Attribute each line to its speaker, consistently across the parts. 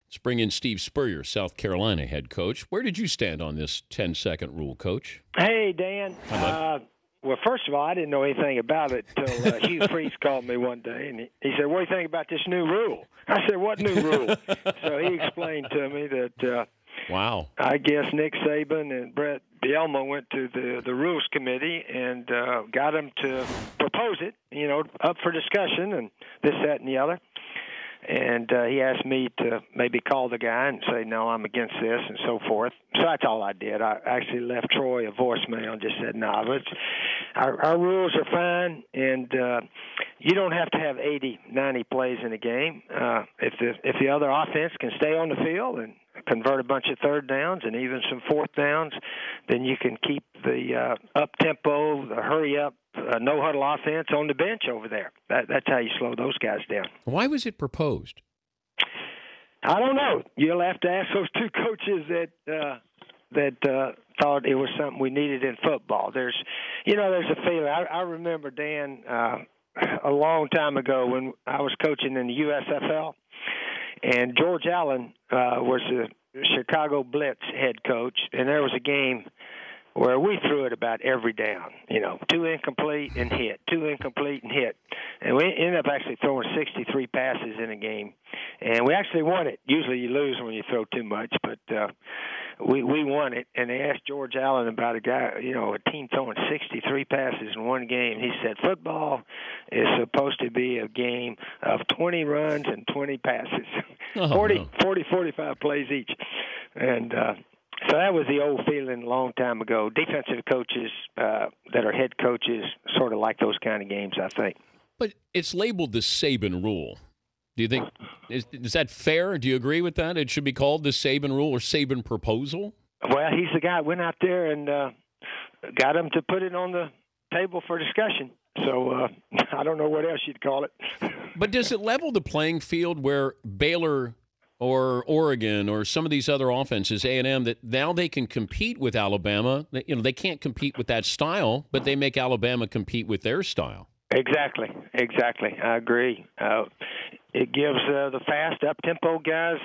Speaker 1: Let's bring in Steve Spurrier, South Carolina head coach. Where did you stand on this 10-second rule, Coach?
Speaker 2: Hey, Dan. Well, first of all, I didn't know anything about it until Hugh Freeze called me one day, and he said, "What do you think about this new rule?" I said, "What new rule?" So he explained to me that
Speaker 1: wow.
Speaker 2: I guess Nick Saban and Brett Bielema went to the Rules Committee and got them to propose it, up for discussion and this, that, and the other. And he asked me to maybe call the guy and say, no, I'm against this and so forth. So that's all I did. I actually left Troy a voicemail and just said, no, our rules are fine, and you don't have to have 80, 90 plays in a game. If the other offense can stay on the field and convert a bunch of third downs and even some fourth downs, then you can keep the up-tempo, the hurry-up, no-huddle offense on the bench over there. That's how you slow those guys down.
Speaker 1: Why was it proposed?
Speaker 2: I don't know. You'll have to ask those two coaches that thought it was something we needed in football. There's a feeling. I remember, Dan, a long time ago when I was coaching in the USFL, and George Allen was the Chicago Blitz head coach, and there was a game where we threw it about every down, 2 incomplete and hit, 2 incomplete and hit. And we ended up actually throwing 63 passes in a game. And we actually won it. Usually you lose when you throw too much, but we won it. And they asked George Allen about a guy, a team throwing 63 passes in one game. He said, football is supposed to be a game of 20 runs and 20 passes, 45 plays each. And so that was the old feeling a long time ago. Defensive coaches that are head coaches sort of like those kind of games, I think.
Speaker 1: But it's labeled the Saban Rule. Do you think is that fair? Do you agree with that? It should be called the Saban Rule or Saban Proposal?
Speaker 2: Well, he's the guy who went out there and got him to put it on the table for discussion. So I don't know what else you'd call it.
Speaker 1: But does it level the playing field where Baylor or Oregon or some of these other offenses, A&M, that now they can compete with Alabama? They can't compete with that style, but they make Alabama compete with their style.
Speaker 2: Exactly. I agree. It gives the fast, up-tempo guys,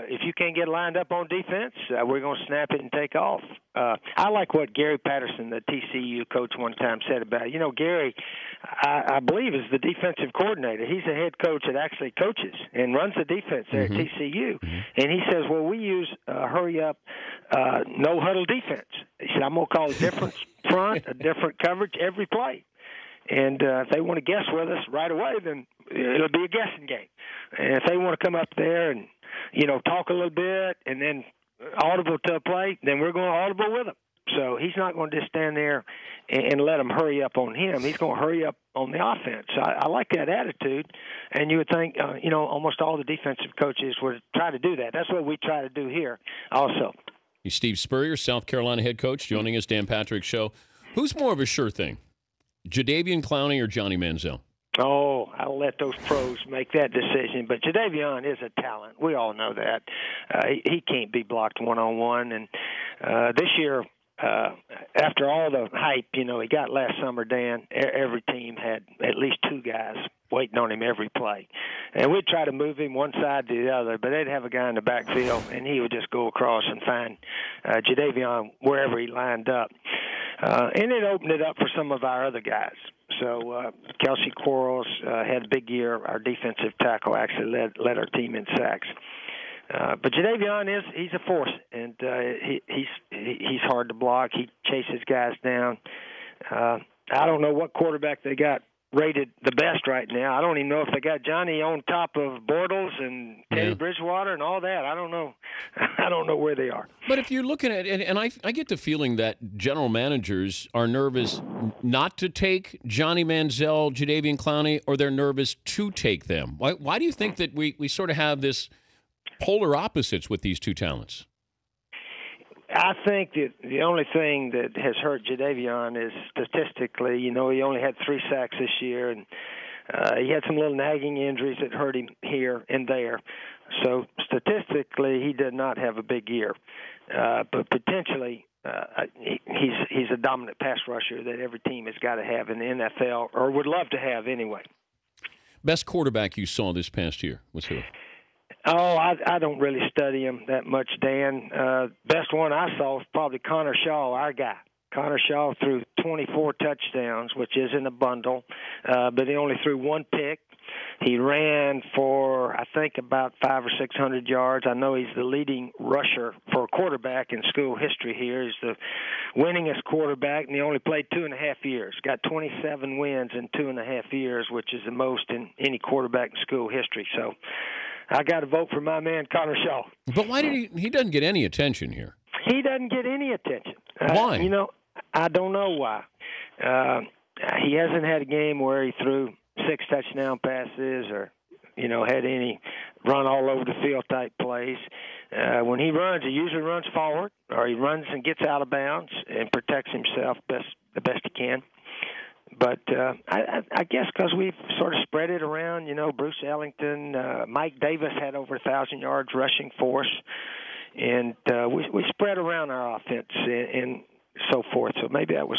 Speaker 2: if you can't get lined up on defense, we're going to snap it and take off. I like what Gary Patterson, the TCU coach, one time said about it. Gary, I believe, is the defensive coordinator. He's a head coach that actually coaches and runs the defense there at TCU. And he says, well, we use hurry-up, no-huddle defense. He said, I'm going to call a different front, a different coverage every play. And if they want to guess with us right away, then it'll be a guessing game. And if they want to come up there and, talk a little bit and then audible to a play, then we're going to audible with them. So he's not going to just stand there and let them hurry up on him. He's going to hurry up on the offense. So I like that attitude. And you would think, almost all the defensive coaches would try to do that. That's what we try to do here also.
Speaker 1: He's Steve Spurrier, South Carolina head coach, joining us, Dan Patrick Show. Who's more of a sure thing? Jadeveon, Clowney, or Johnny Manziel?
Speaker 2: Oh, I'll let those pros make that decision. But Jadeveon is a talent. We all know that. He can't be blocked one-on-one. And this year, after all the hype, he got last summer, Dan, every team had at least 2 guys waiting on him every play. And we'd try to move him one side to the other, but they'd have a guy in the backfield, and he would just go across and find Jadeveon wherever he lined up. And it opened it up for some of our other guys. So Kelsey Quarles had a big year. Our defensive tackle actually led our team in sacks. But Jadeveon he's a force, and he's hard to block. He chases guys down. I don't know what quarterback they got rated the best right now. I don't even know if they got Johnny on top of Bortles and Teddy Bridgewater and all that. I don't know. I don't know where they are.
Speaker 1: But if you're looking at it, and I get the feeling that general managers are nervous not to take Johnny Manziel, Jadeveon Clowney, or they're nervous to take them. Why do you think that we sort of have this polar opposites with these two talents?
Speaker 2: I think that the only thing that has hurt Jadeveon is statistically, he only had 3 sacks this year, and he had some little nagging injuries that hurt him here and there. So statistically, he did not have a big year. But potentially, he's a dominant pass rusher that every team has got to have in the NFL, or would love to have anyway.
Speaker 1: Best quarterback you saw this past year was who?
Speaker 2: Oh, I don't really study him that much, Dan. Best one I saw was probably Connor Shaw, our guy. Connor Shaw threw 24 touchdowns, which isn't a bundle, but he only threw one pick. He ran for, I think, about 500 or 600 yards. I know he's the leading rusher for a quarterback in school history here. He's the winningest quarterback, and he only played 2.5 years. Got 27 wins in 2.5 years, which is the most in any quarterback in school history. So I got to vote for my man, Connor Shaw.
Speaker 1: But why did he doesn't get any attention here?
Speaker 2: He doesn't get any attention.
Speaker 1: Why?
Speaker 2: I don't know why. He hasn't had a game where he threw 6 touchdown passes or, had any run all over the field type plays. When he runs, he usually runs forward, or he runs and gets out of bounds and protects himself the best he can. But I guess because we've sort of spread it around, Bruce Ellington, Mike Davis had over 1,000 yards rushing for us, and we spread around our offense and so forth. So maybe that was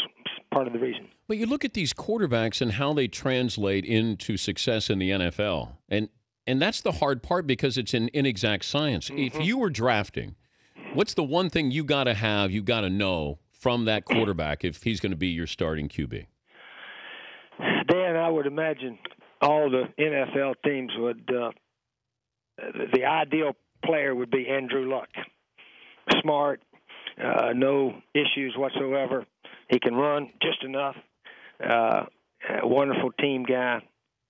Speaker 2: part of the reason.
Speaker 1: But you look at these quarterbacks and how they translate into success in the NFL, and that's the hard part because it's an inexact science. Mm-hmm. If you were drafting, what's the one thing you got to know from that quarterback if he's going to be your starting QB?
Speaker 2: Dan, I would imagine all the NFL teams would the ideal player would be Andrew Luck. Smart, no issues whatsoever. He can run just enough. A wonderful team guy,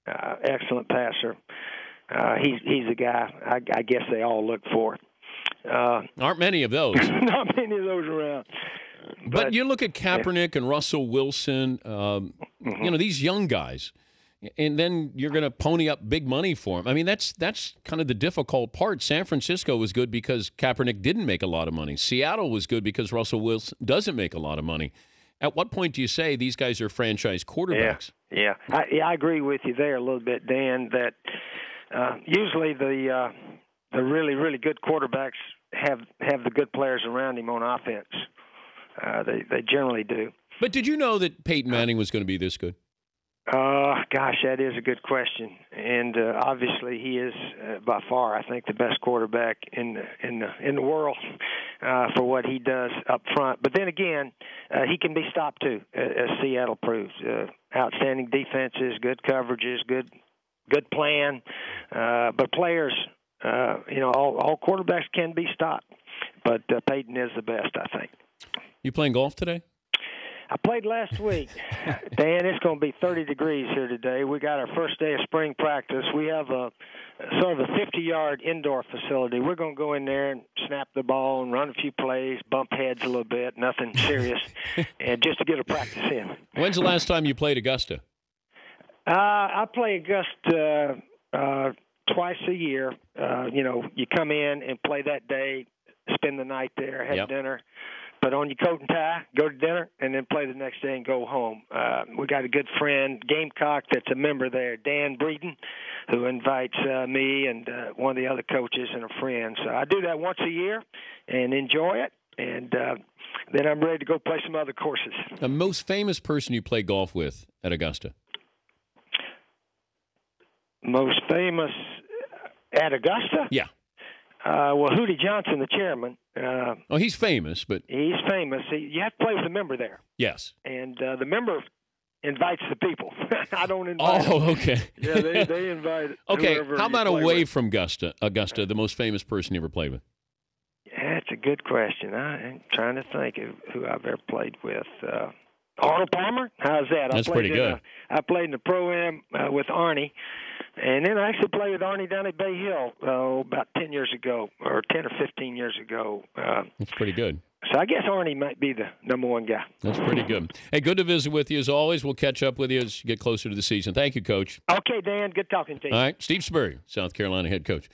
Speaker 2: excellent passer. He's a guy I guess they all look for.
Speaker 1: Aren't many of those.
Speaker 2: Not many of those around.
Speaker 1: But you look at Kaepernick and Russell Wilson, these young guys, and then you're going to pony up big money for them. I mean, that's kind of the difficult part. San Francisco was good because Kaepernick didn't make a lot of money. Seattle was good because Russell Wilson doesn't make a lot of money. At what point do you say these guys are franchise quarterbacks?
Speaker 2: Yeah. I agree with you there a little bit, Dan, that usually the really, really good quarterbacks have the good players around him on offense. They generally do.
Speaker 1: But did you know that Peyton Manning was going to be this good?
Speaker 2: Gosh, that is a good question, and obviously he is by far, I think, the best quarterback in the world for what he does up front. But then again, he can be stopped too, as Seattle proves. Outstanding defenses, good coverages, good plan. But players, all quarterbacks can be stopped. But Peyton is the best, I think.
Speaker 1: You playing golf today?
Speaker 2: I played last week. Dan, it's going to be 30 degrees here today. We got our first day of spring practice. We have a sort of a 50-yard indoor facility. We're going to go in there and snap the ball and run a few plays, bump heads a little bit, nothing serious, and just to get a practice in.
Speaker 1: When's the last time you played Augusta?
Speaker 2: I play Augusta twice a year. You come in and play that day, spend the night there, have dinner. Put on your coat and tie, go to dinner, and then play the next day and go home. We got a good friend, Gamecock, that's a member there, Dan Breeden, who invites me and one of the other coaches and a friend. So I do that once a year and enjoy it, and then I'm ready to go play some other courses.
Speaker 1: The most famous person you play golf with at Augusta?
Speaker 2: Most famous at Augusta?
Speaker 1: Yeah.
Speaker 2: Hootie Johnson, the chairman.
Speaker 1: He's famous, but
Speaker 2: he's famous. You have to play with a member there.
Speaker 1: Yes,
Speaker 2: and the member invites the people. I don't invite.
Speaker 1: Oh, okay.
Speaker 2: Yeah, they invite.
Speaker 1: Okay, how about away from Augusta? The most famous person you ever played with?
Speaker 2: Yeah, that's a good question. I'm trying to think of who I've ever played with. Arnold Palmer? How's that?
Speaker 1: That's pretty good.
Speaker 2: I played in the Pro-Am with Arnie. And then I actually played with Arnie down at Bay Hill about 10 years ago, or 10 or 15 years ago.
Speaker 1: That's pretty good.
Speaker 2: So I guess Arnie might be the number one guy.
Speaker 1: That's pretty good. Hey, good to visit with you as always. We'll catch up with you as you get closer to the season. Thank you, Coach.
Speaker 2: Okay, Dan. Good talking to you.
Speaker 1: All right. Steve Spurrier, South Carolina head coach.